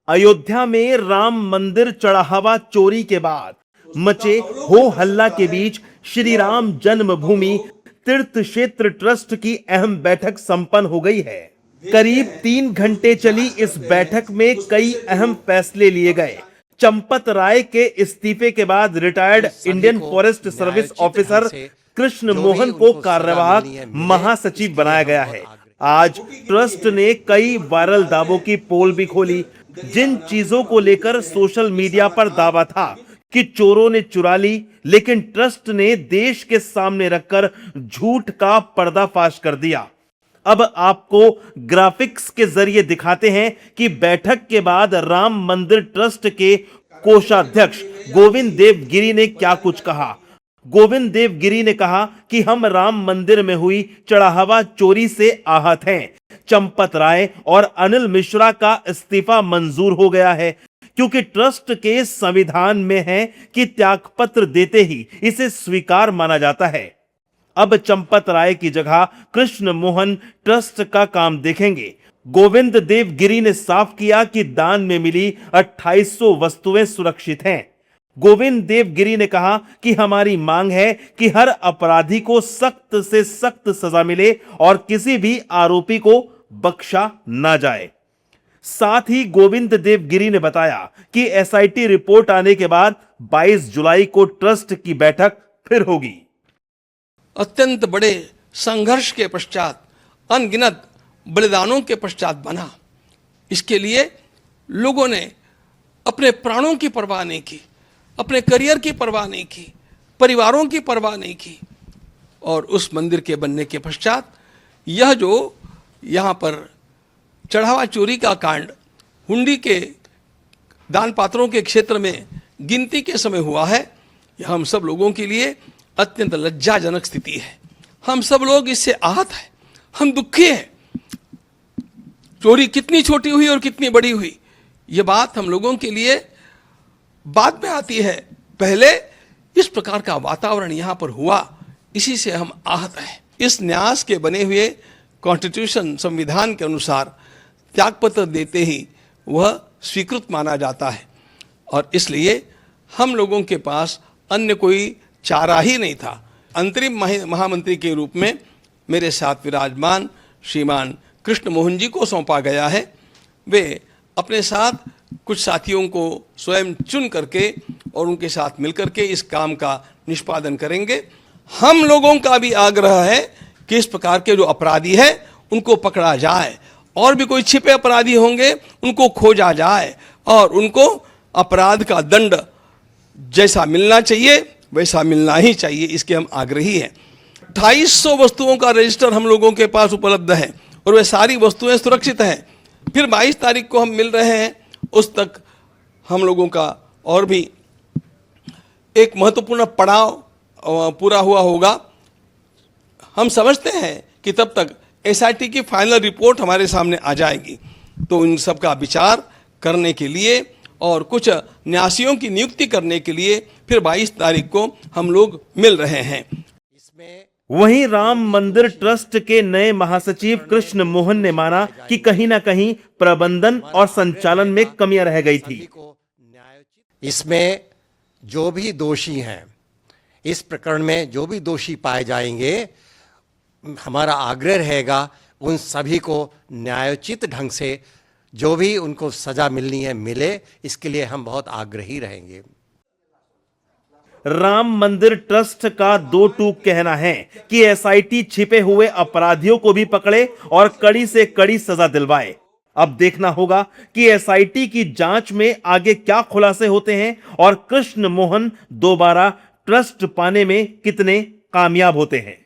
अयोध्या में राम मंदिर चढ़ावा चोरी के बाद मचे हो हल्ला के बीच श्री राम जन्मभूमि तीर्थ क्षेत्र ट्रस्ट की अहम बैठक संपन्न हो गई है। करीब 3 घंटे चली इस बैठक में कई अहम फैसले लिए गए। चंपत राय के इस्तीफे के बाद retired Indian forest service officer Krishna Mohan को कार्यवाहक महासचिव बनाया गया है। आज ट्रस्ट ने कई वायरल दावों की पोल भी खोली। जिन चीजों को लेकर सोशल मीडिया पर दावा था कि चोरों ने चुरा ली, लेकिन ट्रस्ट ने देश के सामने रखकर झूठ का पर्दाफाश कर दिया। अब आपको ग्राफिक्स के जरिए दिखाते हैं कि बैठक के बाद राम मंदिर ट्रस्ट के कोषाध्यक्ष गोविंद देव गिरी ने क्या कुछ कहा। गोविंद देव गिरी ने कहा कि हम राम मंदिर में हुई चढ़ावा चोरी से आहत हैं। चंपत राय और अनिल मिश्रा का इस्तीफा मंजूर हो गया है, क्योंकि ट्रस्ट के संविधान में है कि त्यागपत्र देते ही इसे स्वीकार माना जाता है। अब चंपत राय की जगह कृष्ण मोहन ट्रस्ट का काम देखेंगे। गोविंद देव गिरी ने साफ किया कि दान में मिली 2800 वस्तुएं सुरक्षित हैं। गोविंद देव गिरी ने कहा कि हमारी मांग है कि हर अपराधी को सख्त से सख्त सजा मिले और किसी भी आरोपी को बख्शा ना जाए। साथ ही गोविंद देव गिरी ने बताया कि एसआईटी रिपोर्ट आने के बाद 22 जुलाई को ट्रस्ट की बैठक फिर होगी। अत्यंत बड़े संघर्ष के पश्चात, अनगिनत बलिदानों के पश्चात बना। इसके लिए लोगों ने अपने प्राणों की परवाह नहीं की, अपने करियर की परवाह नहीं की, परिवारों की परवाह नहीं की। और उस मंदिर के बनने के पश्चात यह जो यहाँ पर चढ़ावा चोरी का कांड हुंडी के दान पात्रों के क्षेत्र में गिनती के समय हुआ है, यह हम सब लोगों के लिए अत्यंत लज्जाजनक स्थिति है। हम सब लोग इससे आहत हैं, हम दुखी हैं। चोरी कितनी छोटी हुई और कितनी बड़ी हुई, यह बात हम लोगों के लिए बाद में आती है। पहले इस प्रकार का वातावरण यहाँ पर हुआ, इसी से हम आहत हैं। इस न्यास के बने हुए कॉन्स्टिट्यूशन संविधान के अनुसार त्यागपत्र देते ही वह स्वीकृत माना जाता है, और इसलिए हम लोगों के पास अन्य कोई चारा ही नहीं था। अंतरिम महामंत्री के रूप में मेरे साथ विराजमान श्रीमान कृष्ण मोहन जी को सौंपा गया है। वे अपने साथ कुछ साथियों को स्वयं चुन करके और उनके साथ मिलकर के इस काम का निष्पादन करेंगे। हम लोगों का भी आग्रह है कि इस प्रकार के जो अपराधी हैं उनको पकड़ा जाए, और भी कोई छिपे अपराधी होंगे उनको खोजा जाए, और उनको अपराध का दंड जैसा मिलना चाहिए वैसा मिलना ही चाहिए, इसके हम आग्रही हैं। 2800 वस्तुओं का रजिस्टर हम लोगों के पास उपलब्ध है और वे सारी वस्तुएं सुरक्षित हैं। फिर 22 तारीख को हम मिल रहे हैं, उस तक हम लोगों का और भी एक महत्वपूर्ण पड़ाव पूरा हुआ होगा। हम समझते हैं कि तब तक एसआईटी की फाइनल रिपोर्ट हमारे सामने आ जाएगी, तो इन सब का विचार करने के लिए और कुछ न्यासियों की नियुक्ति करने के लिए फिर 22 तारीख को हम लोग मिल रहे हैं। वहीं राम मंदिर ट्रस्ट के नए महासचिव कृष्ण मोहन ने माना कि कहीं ना कहीं प्रबंधन और संचालन में कमियां रह गई थी। इसमें जो भी दोषी हैं, इस प्रकरण में जो भी दोषी पाए जाएंगे, हमारा आग्रह रहेगा उन सभी को न्यायोचित ढंग से जो भी उनको सजा मिलनी है मिले। इसके लिए हम बहुत आग्रही रहेंगे। राम मंदिर ट्रस्ट का 2 टूक कहना है कि एसआईटी छिपे हुए अपराधियों को भी पकड़े और कड़ी से कड़ी सजा दिलवाए। अब देखना होगा कि एसआईटी की जांच में आगे क्या खुलासे होते हैं और कृष्ण मोहन दोबारा ट्रस्ट पाने में कितने कामयाब होते हैं।